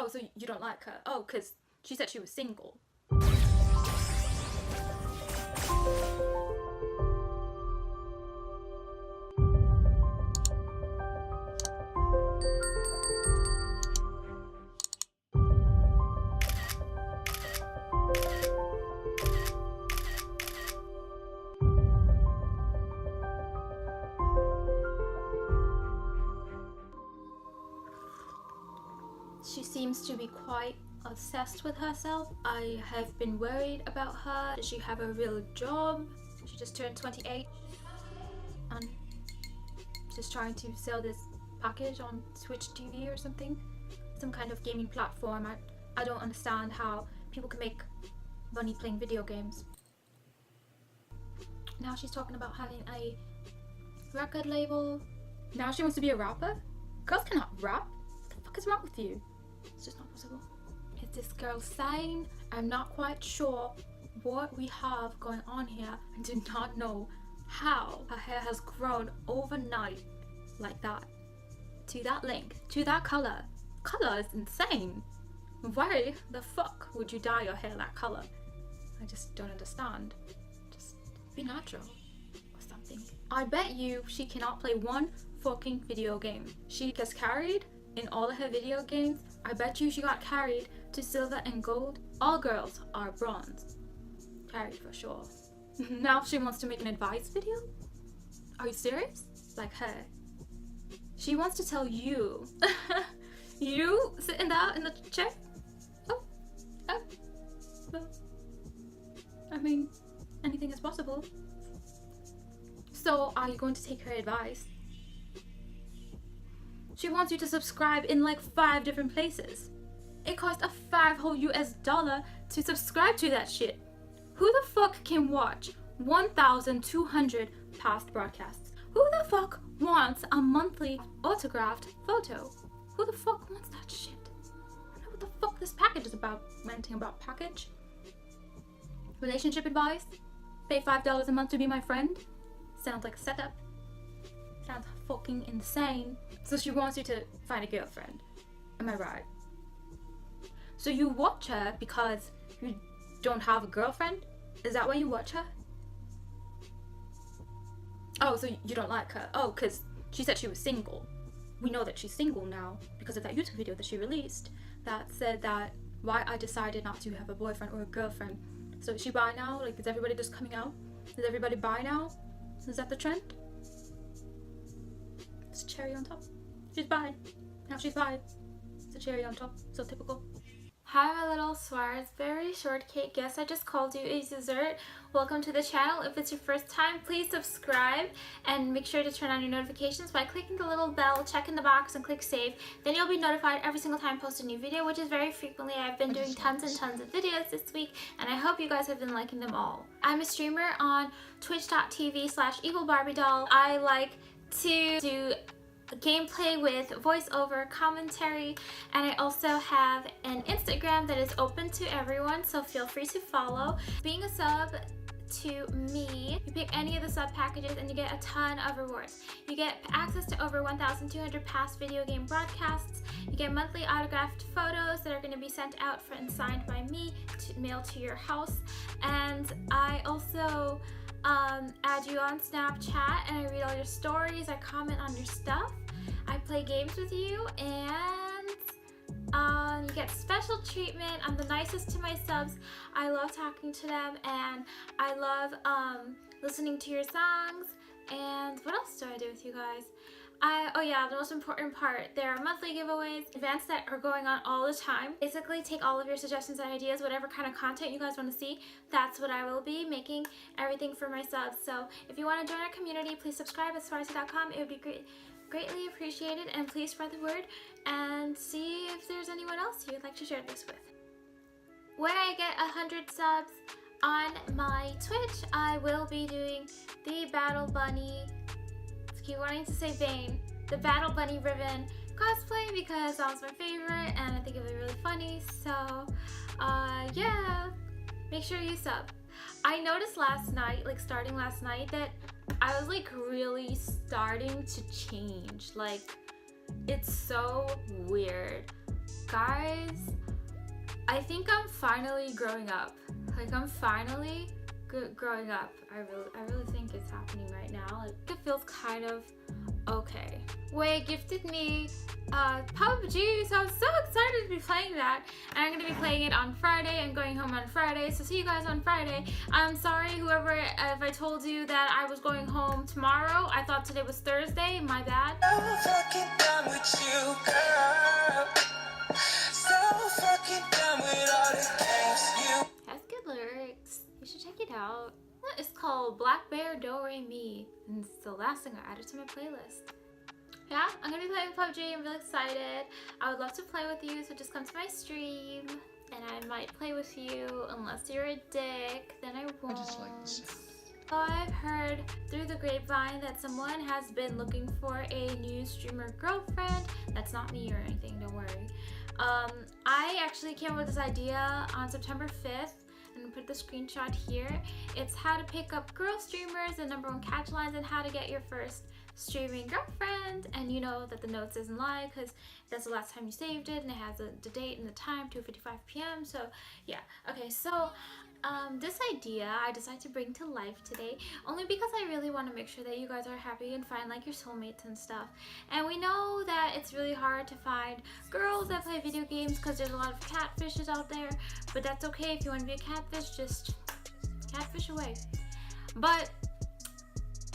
Oh, so you don't like her? Oh, because she said she was single. She seems to be quite obsessed with herself. I have been worried about her. Does she have a real job? She just turned 28 and she's trying to sell this package on Twitch TV or something. Some kind of gaming platform. I don't understand how people can make money playing video games. Now she's talking about having a record label. Now she wants to be a rapper? Girls cannot rap. What the fuck is wrong with you? It's just not possible. Is this girl sane? I'm not quite sure what we have going on here. I do not know how her hair has grown overnight like that. To that length, to that color. Color is insane. Why the fuck would you dye your hair that color? I just don't understand. Just be natural or something. I bet you she cannot play one fucking video game. She gets carried in all of her video games. I bet you she got carried to silver and gold. All girls are bronze. Carried for sure. Now she wants to make an advice video? Are you serious? Like her. She wants to tell you. You sitting there in the chair? Oh. Well, I mean, anything is possible. So are you going to take her advice? She wants you to subscribe in like 5 different places. It costs a $5 whole US to subscribe to that shit. Who the fuck can watch 1,200 past broadcasts? Who the fuck wants a monthly autographed photo? Who the fuck wants that shit? I don't know what the fuck this package is about. Ranting about package. Relationship advice? Pay $5 a month to be my friend? Sounds like a setup. Sounds fucking insane. So she wants you to find a girlfriend. Am I right? So you watch her because you don't have a girlfriend? Is that why you watch her? Oh, so you don't like her? Oh, because she said she was single. We know that she's single now because of that YouTube video that she released that said that why I decided not to have a boyfriend or a girlfriend. So is she bi now? Like, is everybody just coming out? Is everybody bi now? Is that the trend? It's a cherry on top. She's bi. Now she's bi. It's a cherry on top. So typical. Hi my little Swarsberry shortcake. Yes, I just called you a dessert. Welcome to the channel. If it's your first time, please subscribe and make sure to turn on your notifications by clicking the little bell, check in the box and click save. Then you'll be notified every single time I post a new video, which is very frequently. I've been doing tons and tons of videos this week and I hope you guys have been liking them all. I'm a streamer on twitch.tv/evilbarbiedoll. I like to do gameplay with voiceover commentary, and I also have an Instagram that is open to everyone, so feel free to follow. Being a sub to me, you pick any of the sub packages and you get a ton of rewards. You get access to over 1,200 past video game broadcasts. You get monthly autographed photos that are going to be sent out and signed by me to mail to your house, and I also add you on Snapchat and I read all your stories, I comment on your stuff, I play games with you, and you get special treatment. I'm the nicest to my subs. I love talking to them and I love listening to your songs. And what else do I do with you guys? Oh yeah, the most important part, there are monthly giveaways, events that are going on all the time. Basically take all of your suggestions and ideas, whatever kind of content you guys want to see, that's what I will be making, everything for my subs. So if you want to join our community, please subscribe at swarzy.com. It would be greatly appreciated, and please spread the word and see if there's anyone else you'd like to share this with. When I get 100 subs on my Twitch, I will be doing the Battle Bunny, keep wanting to say Bane, the Battle Bunny Ribbon cosplay because that was my favorite and I think it would be really funny. So yeah, make sure you sub. I noticed last night, like starting last night, that I was like really starting to change. Like, it's so weird. Guys, I think I'm finally growing up. Like, I'm finally growing up. I really think it's happening right now. Like, it feels kind of okay. Wei gifted me PUBG, so I'm so excited to be playing that. And I'm gonna be playing it on Friday. I'm going home on Friday, so see you guys on Friday. I'm sorry, whoever, if I told you that I was going home tomorrow. I thought today was Thursday. My bad. So fucking done with you, girl. So fucking done with all the games. Has good lyrics. You should check it out. It's called Black Bear Do Re Mi, and it's the last thing I added to my playlist. Yeah, I'm gonna be playing PUBG. I'm really excited. I would love to play with you, so just come to my stream, and I might play with you. Unless you're a dick, then I won't. I just like this. So I've heard through the grapevine that someone has been looking for a new streamer girlfriend. That's not me or anything, don't worry. I actually came up with this idea on September 5th. And put the screenshot here. It's how to pick up girl streamers, the #1 catch lines, and how to get your first streaming girlfriend. And you know that the notes isn't live because that's the last time you saved it, and it has the date and the time, 2:55 p.m. So yeah, okay, so this idea I decided to bring to life today only because I really want to make sure that you guys are happy and find like your soulmates and stuff. And we know that it's really hard to find girls that play video games because there's a lot of catfishes out there, but that's okay. If you want to be a catfish, just catfish away. But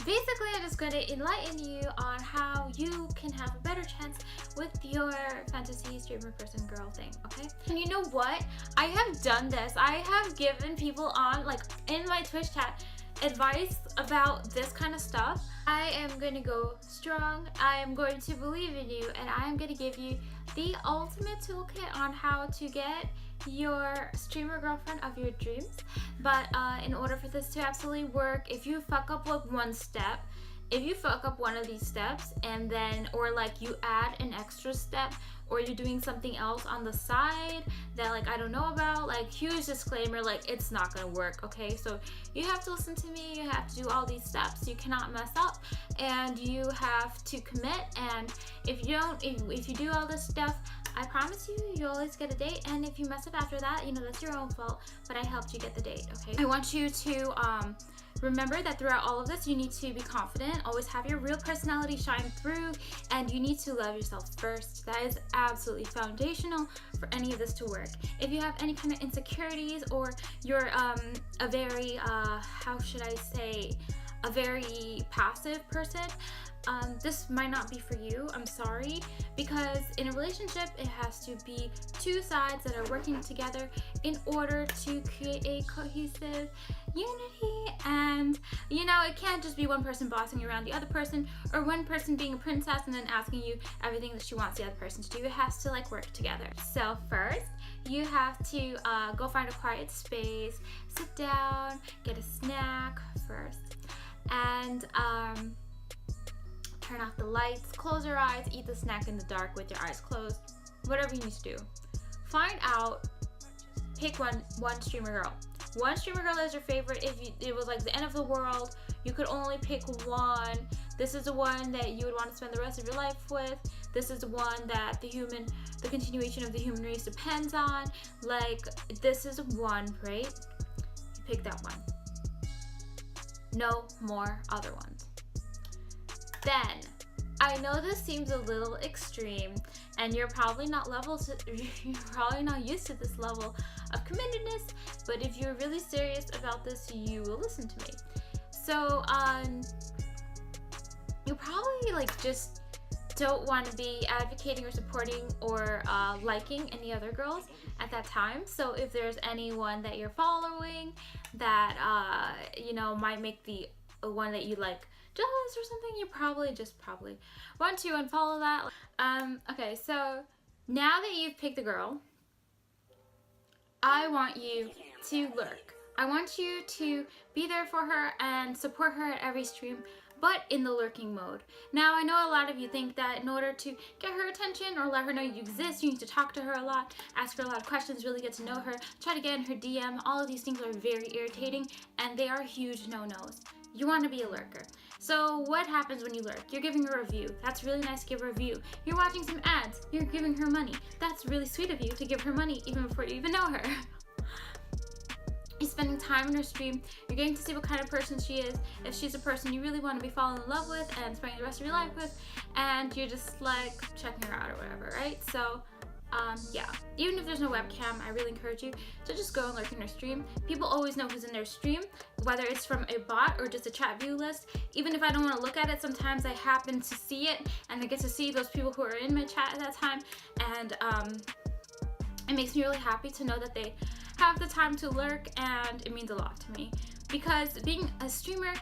basically, I'm just going to enlighten you on how you can have a better chance with your fantasy streamer person girl thing, okay? And you know what? I have done this. I have given people on, like, in my Twitch chat advice about this kind of stuff. I am going to go strong. I am going to believe in you, and I am going to give you the ultimate toolkit on how to get your streamer girlfriend of your dreams. But in order for this to absolutely work, if you fuck up like one step, if you fuck up one of these steps and then, or like you add an extra step, or you're doing something else on the side that like I don't know about, like huge disclaimer, like it's not gonna work, okay? So you have to listen to me, you have to do all these steps, you cannot mess up, and you have to commit. And if you don't, if you do all this stuff, I promise you always get a date. And if you mess up after that, you know, that's your own fault, but I helped you get the date, okay? I want you to remember that throughout all of this, you need to be confident, always have your real personality shine through, and you need to love yourself first. That is absolutely foundational for any of this to work. If you have any kind of insecurities, or you're a very, how should I say, a very passive person, this might not be for you. I'm sorry, because in a relationship it has to be two sides that are working together in order to create a cohesive unity. And you know, it can't just be one person bossing around the other person, or one person being a princess and then asking you everything that she wants the other person to do. It has to like work together. So first you have to go find a quiet space, sit down, get a snack first, and turn off the lights, close your eyes, eat the snack in the dark with your eyes closed, whatever you need to do. Find out, pick one streamer girl. One streamer girl is your favorite. If it was like the end of the world, you could only pick one. This is the one that you would want to spend the rest of your life with. This is the one that the continuation of the human race depends on. Like, this is one, right? You pick that one. No more other ones. Then, I know this seems a little extreme, and you're probably not used to this level of committedness, but if you're really serious about this, you will listen to me. So, you probably like just don't want to be advocating or supporting or liking any other girls at that time. So if there's anyone that you're following that you know, might make the one that you like jealous or something, you probably want to unfollow that. Okay, so now that you've picked the girl, I want you to lurk. I want you to be there for her and support her at every stream, but in the lurking mode. Now, I know a lot of you think that in order to get her attention or let her know you exist, you need to talk to her a lot, ask her a lot of questions, really get to know her, try to get in her DM. All of these things are very irritating, and they are huge no-nos. You want to be a lurker. So what happens when you lurk? You're giving her a review. That's really nice to give her a review. You're watching some ads. You're giving her money. That's really sweet of you to give her money even before you even know her. You're spending time in her stream. You're getting to see what kind of person she is. If she's a person you really want to be falling in love with and spending the rest of your life with, and you're just like checking her out or whatever, right? So yeah, even if there's no webcam, I really encourage you to just go and lurk in their stream. People always know who's in their stream, whether it's from a bot or just a chat view list. Even if I don't want to look at it, sometimes I happen to see it and I get to see those people who are in my chat at that time, and it makes me really happy to know that they have the time to lurk, and it means a lot to me, because being a streamer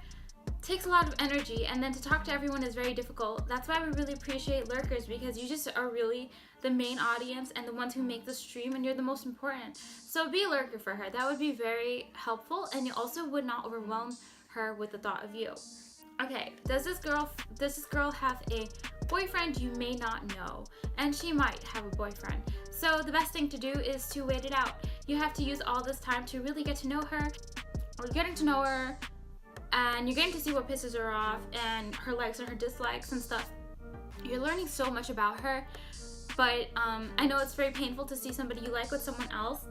takes a lot of energy, and then to talk to everyone is very difficult. That's why we really appreciate lurkers, because you just are really the main audience and the ones who make the stream, and you're the most important. So be a lurker for her. That would be very helpful, and you also would not overwhelm her with the thought of you. Okay, does this girl have a boyfriend you may not know? And she might have a boyfriend. So the best thing to do is to wait it out. You have to use all this time to really get to know her, or getting to know her, and you're getting to see what pisses her off and her likes and her dislikes and stuff. You're learning so much about her, but I know it's very painful to see somebody you like with someone else,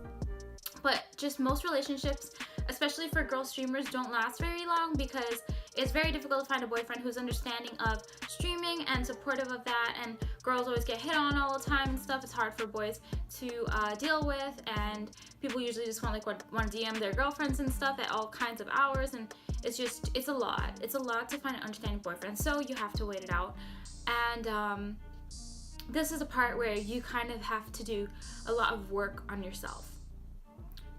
but just most relationships, especially for girl streamers, don't last very long, because it's very difficult to find a boyfriend who's understanding of streaming and supportive of that, and girls always get hit on all the time and stuff. It's hard for boys to deal with, and people usually just want to DM their girlfriends and stuff at all kinds of hours, and it's a lot. It's a lot to find an understanding boyfriend, so you have to wait it out. And this is a part where you kind of have to do a lot of work on yourself.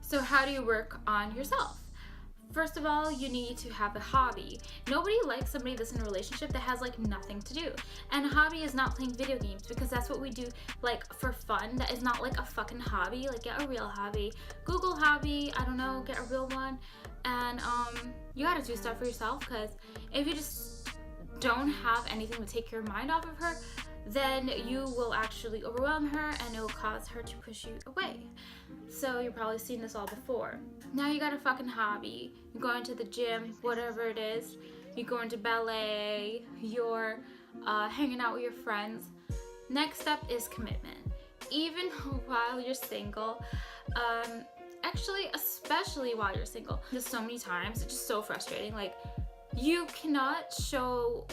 So how do you work on yourself? First of all, you need to have a hobby. Nobody likes somebody that's in a relationship that has like nothing to do. And a hobby is not playing video games, because that's what we do like for fun. That is not like a fucking hobby. Like, get a real hobby. Google hobby, I don't know, get a real one. And you gotta do stuff for yourself, because if you just don't have anything to take your mind off of her, then you will actually overwhelm her, and it will cause her to push you away. So you've probably seen this all before. Now you got a fucking hobby. You're going to the gym, whatever it is. You're going to ballet. You're hanging out with your friends. Next up is commitment. Even while you're single, actually, especially while you're single, just so many times, it's just so frustrating. Like, you cannot show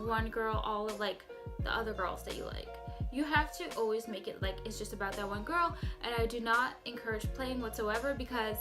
one girl all of like the other girls that you like. You have to always make it like it's just about that one girl, and I do not encourage playing whatsoever, because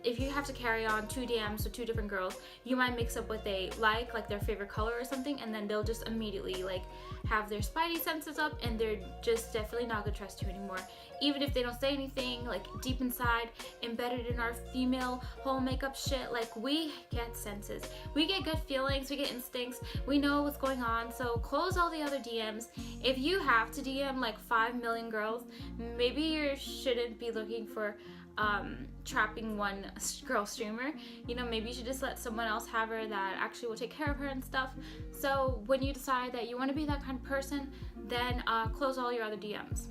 if you have to carry on 2 DMs with 2 different girls, you might mix up what they like their favorite color or something, and then they'll just immediately like have their spidey senses up, and they're just definitely not gonna trust you anymore. Even if they don't say anything, like deep inside, embedded in our female whole makeup shit, like we get senses. We get gut feelings, we get instincts, we know what's going on. So close all the other DMs. If you have to DM like 5 million girls, maybe you shouldn't be looking for trapping one girl streamer. You know, maybe you should just let someone else have her that actually will take care of her and stuff. So when you decide that you want to be that kind of person, then close all your other DMs.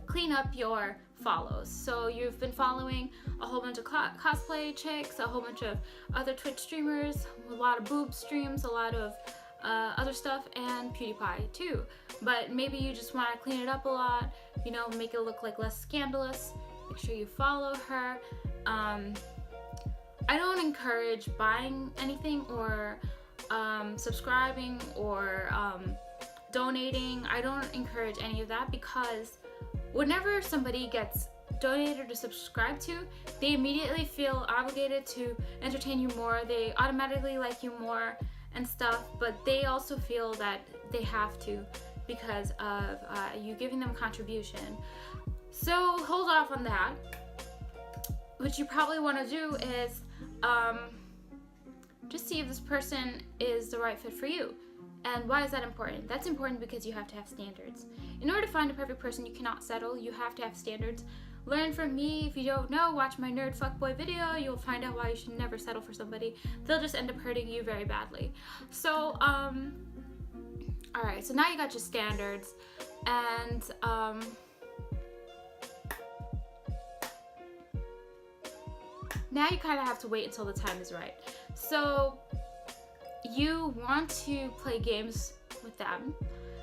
Clean up your follows. So you've been following a whole bunch of cosplay chicks, a whole bunch of other Twitch streamers, a lot of boob streams, a lot of other stuff, and PewDiePie too. But maybe you just want to clean it up a lot, you know, make it look like less scandalous. Make sure you follow her. I don't encourage buying anything or subscribing or donating. I don't encourage any of that, because whenever somebody gets donated or subscribed to, they immediately feel obligated to entertain you more. They automatically like you more and stuff, but they also feel that they have to because of you giving them a contribution. So hold off on that. What you probably want to do is just see if this person is the right fit for you. And why is that important? That's important because you have to have standards. In order to find a perfect person, you cannot settle. You have to have standards. Learn from me. If you don't know, watch my nerd fuckboy video. You'll find out why you should never settle for somebody. They'll just end up hurting you very badly. So, alright, so now you got your standards. And, now you kind of have to wait until the time is right. So you want to play games with them.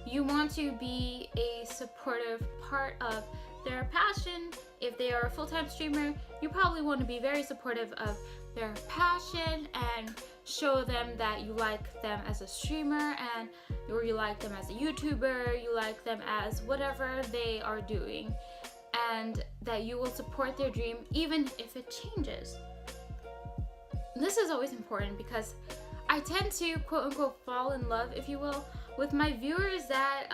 You want to be a supportive part of their passion. If they are a full-time streamer, you probably want to be very supportive of their passion and show them that you like them as a streamer, and or you like them as a YouTuber, you like them as whatever they are doing, and that you will support their dream even if it changes. This is always important because I tend to quote unquote fall in love, if you will, with my viewers that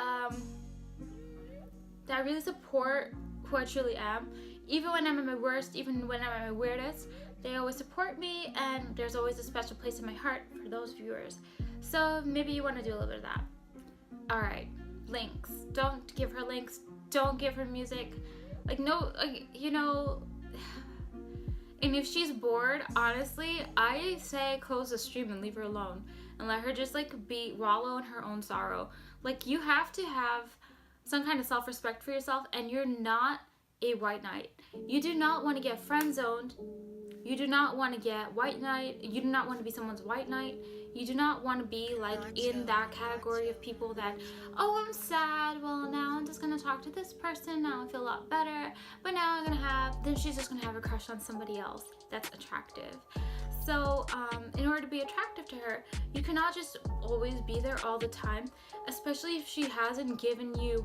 that really support who I truly am. Even when I'm at my worst, even when I'm at my weirdest, they always support me, and there's always a special place in my heart for those viewers. So maybe you want to do a little bit of that. Alright, links. Don't give her links. Don't give her music. Like, no, like, you know, and if she's bored, honestly, I say close the stream and leave her alone. And let her just, like, wallow in her own sorrow. Like, you have to have some kind of self-respect for yourself, and you're not a white knight. You do not want to get friend-zoned. You do not want to get white knight. You do not want to be someone's white knight. You do not want to be like in that category of people that, oh, I'm sad. Well, now I'm just going to talk to this person. Now I feel a lot better. But now I'm going to have, then she's just going to have a crush on somebody else that's attractive. So in order to be attractive to her, you cannot just always be there all the time, especially if she hasn't given you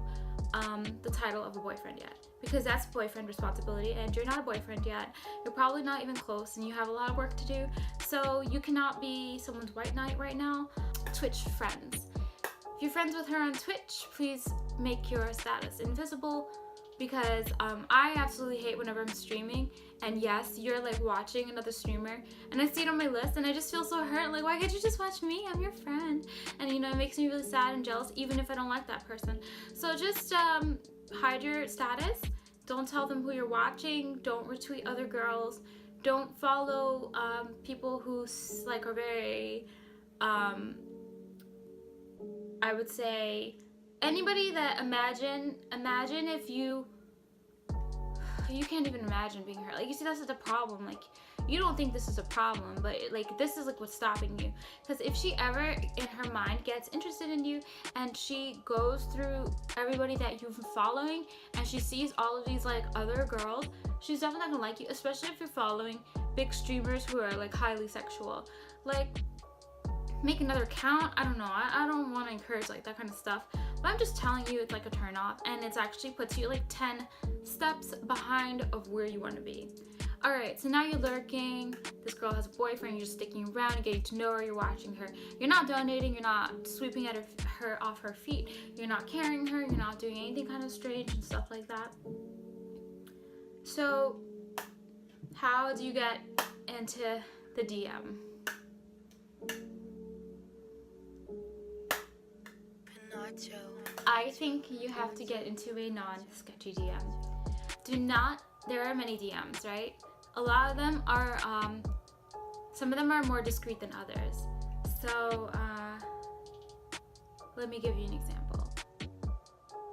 the title of a boyfriend yet, because that's boyfriend responsibility, and you're not a boyfriend yet. You're probably not even close, and you have a lot of work to do. So you cannot be someone's white knight right now. Twitch friends. If you're friends with her on Twitch, please make your status invisible, because I absolutely hate whenever I'm streaming and yes, you're like watching another streamer and I see it on my list and I just feel so hurt. Like, why can't you just watch me? I'm your friend. And you know, it makes me really sad and jealous even if I don't like that person. So just hide your status. Don't tell them who you're watching. Don't retweet other girls. Don't follow people who like are very I would say anybody that imagine if you can't even imagine being hurt. Like, you see, that's the problem. Like, you don't think this is a problem, but like this is like what's stopping you. Because if she ever in her mind gets interested in you and she goes through everybody that you've been following and she sees all of these like other girls, she's definitely not gonna like you, especially if you're following big streamers who are like highly sexual. Like, make another account. I don't know. I don't want to encourage like that kind of stuff. But I'm just telling you, it's like a turn off, and it actually puts you like 10 steps behind of where you want to be. Alright, so now you're lurking. This girl has a boyfriend. You're just sticking around and getting to know her. You're watching her. You're not donating. You're not sweeping at her off her feet. You're not carrying her. You're not doing anything kind of strange and stuff like that. So, how do you get into the DM? I think you have to get into a non-sketchy DM. There are many DMs, right? A lot of them are, some of them are more discreet than others. So, let me give you an example.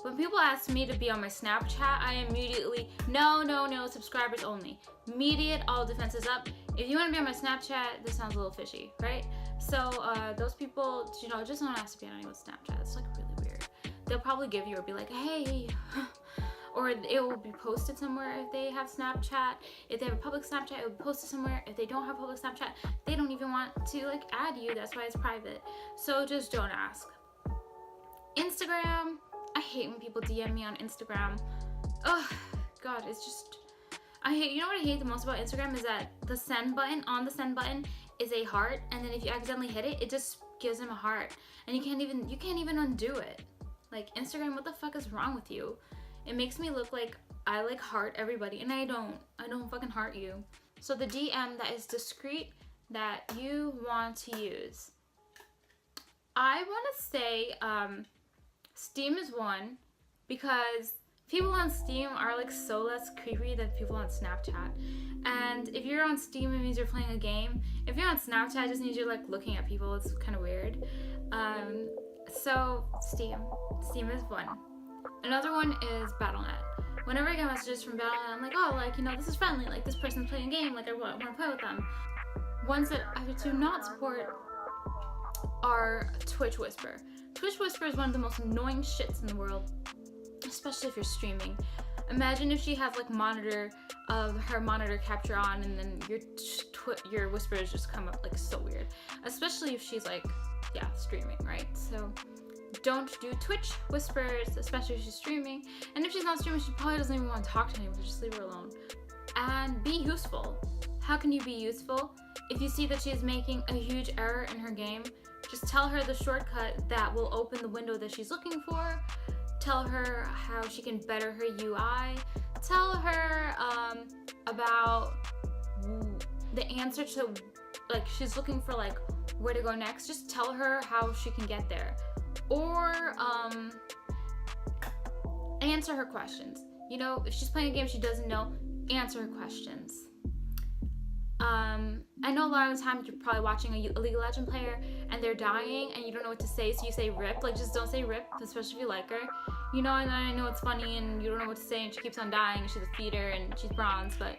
When people ask me to be on my Snapchat, I immediately, no, subscribers only. Immediate, all defenses up. If you want to be on my Snapchat, this sounds a little fishy, right? So, those people, you know, just don't ask to be on anyone's Snapchat. It's like really weird. They'll probably give you or be like, hey, or it will be posted somewhere if they have Snapchat. If they have a public Snapchat, it will be posted somewhere. If they don't have public Snapchat, they don't even want to like add you. That's why it's private. So just don't ask. Instagram, I hate when people DM me on Instagram. Oh God, it's just, I hate, you know what I hate the most about Instagram is that the send button, on the send button is a heart, and then if you accidentally hit it, it just gives them a heart, and you can't even undo it. Like, Instagram, what the fuck is wrong with you? It makes me look like I like heart everybody, and I don't fucking heart you. So the DM that is discreet that you want to use, I want to say Steam is one, because people on Steam are like so less creepy than people on Snapchat. And if you're on Steam, it means you're playing a game. If you're on Snapchat, it just means you're like looking at people. It's kind of weird. So Steam is one. Another one is Battle.net. whenever I get messages from Bella, I'm like, oh, like, you know, this is friendly, like, this person's playing a game, like, I want to play with them. Ones that I do not support are Twitch Whisper. Twitch Whisper is one of the most annoying shits in the world, especially if you're streaming. Imagine if she has like her monitor capture on, and then your whispers just come up like so weird, especially if she's like, yeah, streaming, right? So don't do Twitch whispers, especially if she's streaming. And if she's not streaming, she probably doesn't even want to talk to anyone, so just leave her alone. And be useful. How can you be useful? If you see that she is making a huge error in her game, just tell her the shortcut that will open the window that she's looking for. Tell her how she can better her UI. Tell her about the answer to, like, she's looking for like where to go next. Just tell her how she can get there. Or answer her questions. You know, if she's playing a game she doesn't know, answer her questions. I know a lot of the times you're probably watching a League of Legends player and they're dying and you don't know what to say, so you say RIP. Like, just don't say RIP, especially if you like her. You know, and I know it's funny and you don't know what to say and she keeps on dying and she's a feeder and she's bronze, but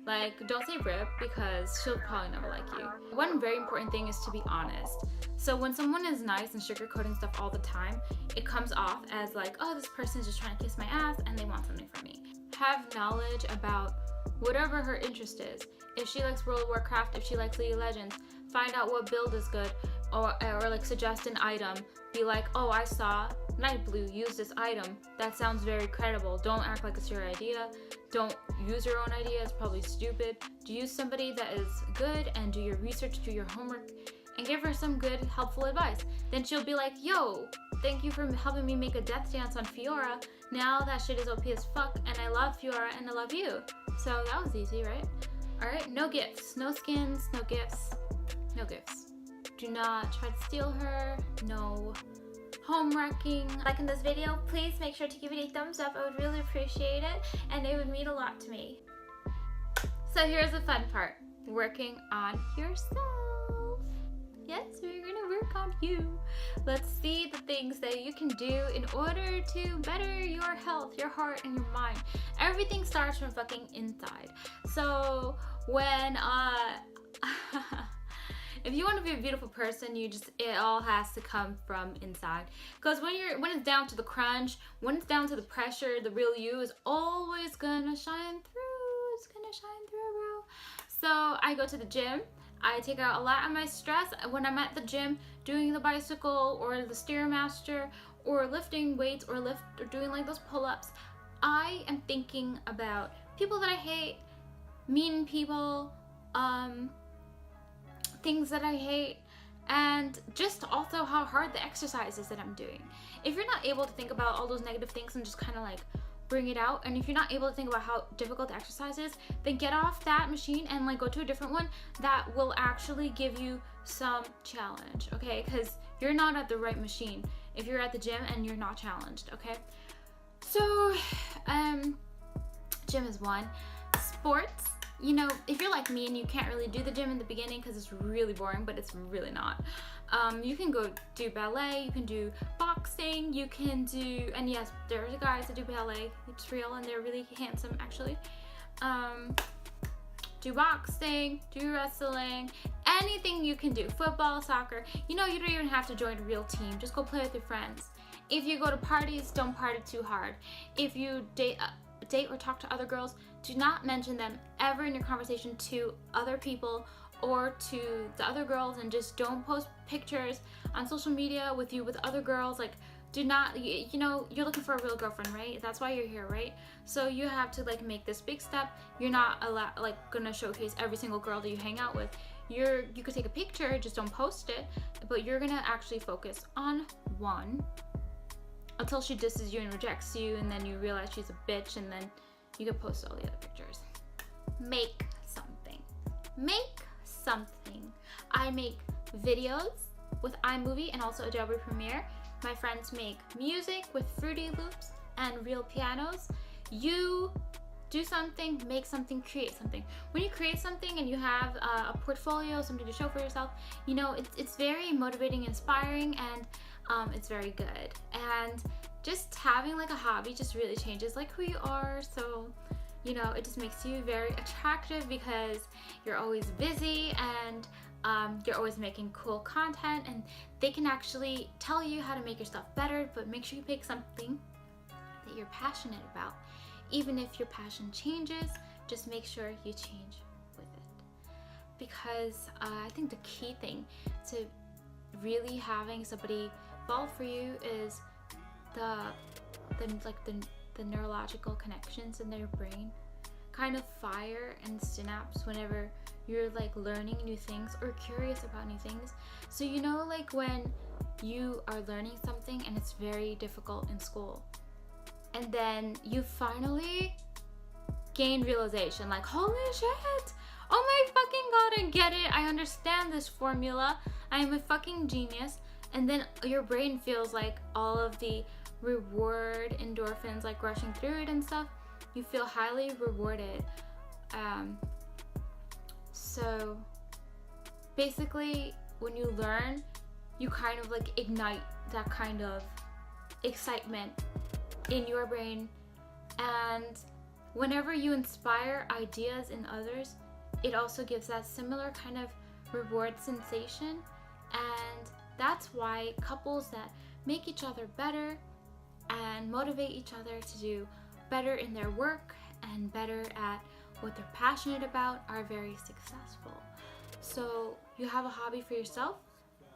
like, don't say RIP because she'll probably never like you. One very important thing is to be honest. So when someone is nice and sugarcoating stuff all the time, it comes off as like, oh, this person's just trying to kiss my ass and they want something from me. Have knowledge about whatever her interest is. If she likes World of Warcraft, if she likes League of Legends, find out what build is good, or like suggest an item. Be like, oh, I saw Night Blue use this item. That sounds very credible. Don't act like it's your idea. Don't use your own idea. It's probably stupid. Use somebody that is good and do your research, do your homework, and give her some good, helpful advice. Then she'll be like, yo, thank you for helping me make a death dance on Fiora. Now that shit is OP as fuck, and I love Fiora and I love you. So that was easy, right? Alright, no gifts, no skins, no gifts, no gifts. Do not try to steal her, no home wrecking. Liking this video, please make sure to give it a thumbs up. I would really appreciate it, and it would mean a lot to me. So here's the fun part, working on yourself. Yes, we're gonna work on you. Let's see the things that you can do in order to better your health, your heart, and your mind. Everything starts from fucking inside. So when if you want to be a beautiful person, it all has to come from inside. Because when it's down to the crunch, when it's down to the pressure, the real you is always gonna shine through. It's gonna shine through, bro. So I go to the gym. I take out a lot of my stress when I'm at the gym doing the bicycle or the Stairmaster or lifting weights or doing like those pull-ups. I am thinking about people that I hate, mean people, things that I hate, and just also how hard the exercise is that I'm doing. If you're not able to think about all those negative things and just kind of like bring it out, and if you're not able to think about how difficult the exercise is, then get off that machine and like go to a different one that will actually give you some challenge, okay? Because you're not at the right machine if you're at the gym and you're not challenged, okay? So gym is one. Sports, you know, if you're like me and you can't really do the gym in the beginning because it's really boring, but it's really not. You can go do ballet, you can do boxing, you can do, and yes, there's guys that do ballet, it's real, and they're really handsome actually. Do boxing, do wrestling, anything you can do, football, soccer. You know, you don't even have to join a real team, just go play with your friends. If you go to parties, don't party too hard. If you date or talk to other girls, do not mention them ever in your conversation to other people or to the other girls, and just don't post pictures on social media with other girls. Like, do not, you know, you're looking for a real girlfriend, right? That's why you're here, right? So you have to like make this big step. You're not gonna showcase every single girl that you hang out with. You could take a picture, just don't post it, but you're gonna actually focus on one until she disses you and rejects you, and then you realize she's a bitch, and then you can post all the other pictures. Make something. Make something. I make videos with iMovie and also Adobe Premiere. My friends make music with Fruity Loops and real pianos. You do something, make something, create something. When you create something and you have a portfolio, something to show for yourself, you know, it's very motivating, inspiring, and it's very good. And just having like a hobby just really changes like who you are. So, you know, it just makes you very attractive because you're always busy and you're always making cool content, and they can actually tell you how to make your stuff better, but make sure you pick something that you're passionate about. Even if your passion changes, just make sure you change with it. Because I think the key thing to really having somebody fall for you is the neurological connections in their brain kind of fire and synapse whenever you're like learning new things or curious about new things. So you know, like when you are learning something and it's very difficult in school, and then you finally gain realization, like, holy shit, oh my fucking god, I get it, I understand this formula, I am a fucking genius. And then your brain feels like all of the reward endorphins like rushing through it and stuff. You feel highly rewarded. So basically when you learn, you kind of like ignite that kind of excitement in your brain, and whenever you inspire ideas in others, it also gives that similar kind of reward sensation. And that's why couples that make each other better and motivate each other to do better in their work and better at what they're passionate about are very successful. So you have a hobby for yourself,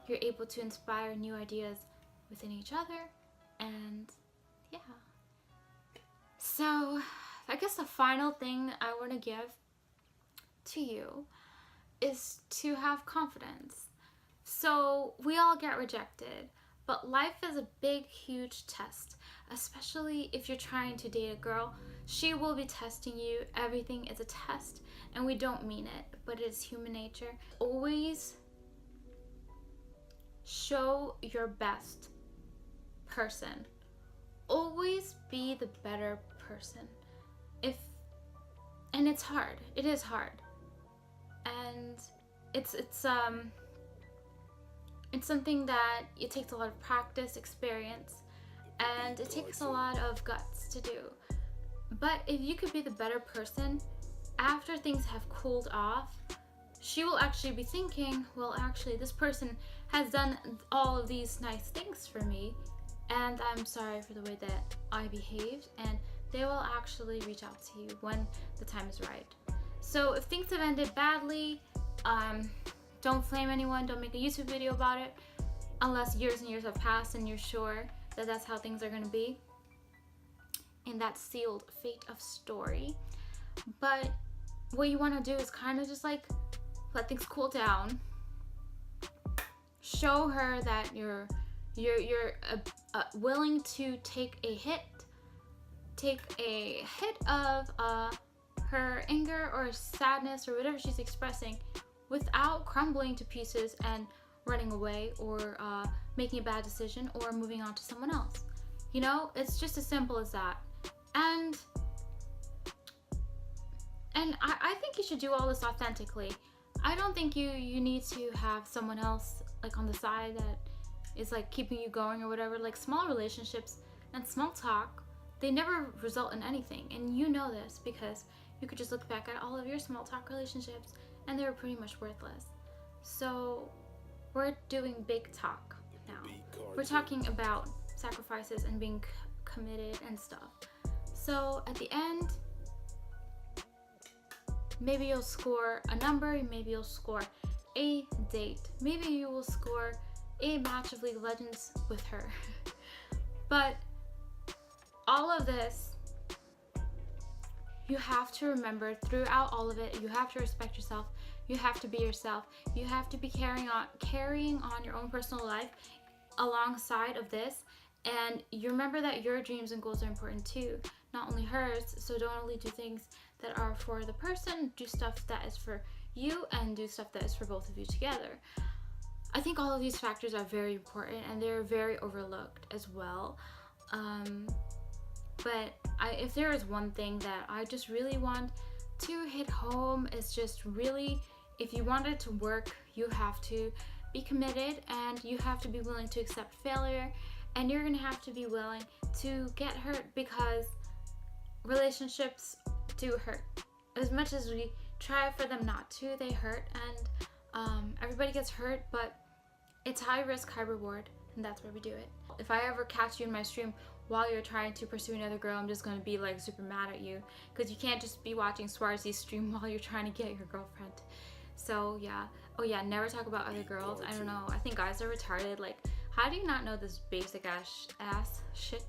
you're able to inspire new ideas within each other, and yeah. So I guess the final thing I want to give to you is to have confidence. So we all get rejected, but life is a big, huge test, especially if you're trying to date a girl. She will be testing you. Everything is a test, and we don't mean it, but it's human nature. Always show your best person. Always be the better person. And it's hard. It is hard. And it's something that it takes a lot of practice, experience, and it takes a lot of guts to do. But if you could be the better person, after things have cooled off, she will actually be thinking, well, actually, this person has done all of these nice things for me, and I'm sorry for the way that I behaved, and they will actually reach out to you when the time is right. So if things have ended badly, don't flame anyone, don't make a YouTube video about it, unless years and years have passed and you're sure that that's how things are going to be, in that sealed fate of story. But what you want to do is kind of just like let things cool down, show her that you're willing to take a hit of her anger or sadness or whatever she's expressing, without crumbling to pieces and running away or making a bad decision or moving on to someone else. You know, it's just as simple as that. And I think you should do all this authentically. I don't think you need to have someone else like on the side that is like keeping you going or whatever. Like small relationships and small talk, they never result in anything. And you know this because you could just look back at all of your small talk relationships and they were pretty much worthless. So we're doing big talk now. We're talking about sacrifices and being committed and stuff. So at the end, maybe you'll score a number, maybe you'll score a date, maybe you will score a match of League of Legends with her. But all of this, you have to remember throughout all of it, you have to respect yourself, you have to be yourself, you have to be carrying on your own personal life alongside of this. And you remember that your dreams and goals are important too, not only hers. So don't only do things that are for the person, do stuff that is for you and do stuff that is for both of you together. I think all of these factors are very important and they're very overlooked as well. But if there is one thing that I just really want to hit home, is just really, if you want it to work, you have to be committed and you have to be willing to accept failure and you're gonna have to be willing to get hurt, because relationships do hurt. As much as we try for them not to, they hurt, and everybody gets hurt, but it's high risk, high reward, and that's why we do it. If I ever catch you in my stream while you're trying to pursue another girl, I'm just gonna be like super mad at you, because you can't just be watching Swarzy's stream while you're trying to get your girlfriend. So yeah. Oh yeah, never talk about other girls. I don't know, I think guys are retarded. Like, how do you not know this basic ass shit?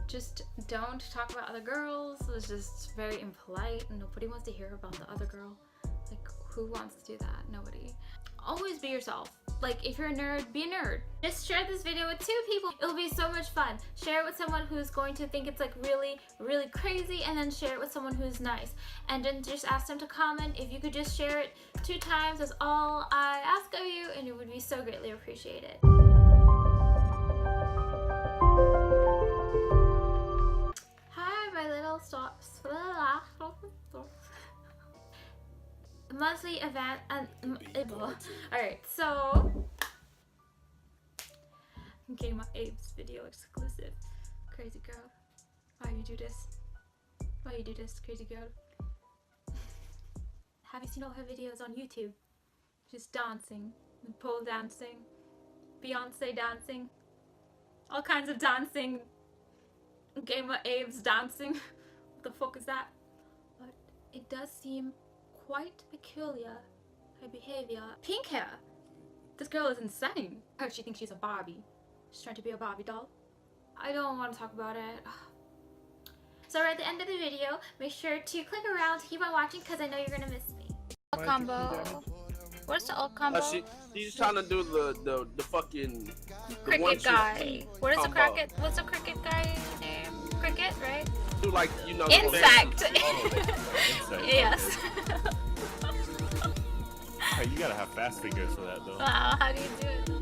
Just don't talk about other girls. It's just very impolite, and nobody wants to hear about the other girl. Like, who wants to do that? Nobody. Always be yourself. Like, if you're a nerd, be a nerd. Just share this video with 2 people. It'll be so much fun. Share it with someone who's going to think it's like really, really crazy, and then share it with someone who's nice. And then just ask them to comment. If you could just share it 2 times, that's all I ask of you, and it would be so greatly appreciated. Hi, my little stops. Monthly event and alright, so I'm getting my Abe's video exclusive. Crazy girl. Why you do this? Why you do this, crazy girl? Have you seen all her videos on YouTube? Just dancing, pole dancing, Beyonce dancing, all kinds of dancing. Gamer Abe's dancing. What the fuck is that? But it does seem quite peculiar, her behavior. Pink hair. This girl is insane. I heard she thinks she's a Barbie. She's trying to be a Barbie doll. I don't want to talk about it. So we're at the end of the video. Make sure to click around, keep on watching, because I know you're gonna miss me. Alt combo. What's the alt combo? She's trying to do the fucking cricket guy. What is the cricket? What's the cricket guy name? Cricket, right? Do like, you know, insect. Insect. Yes. Hey, you gotta have fast fingers for that though. Wow, how do you do it?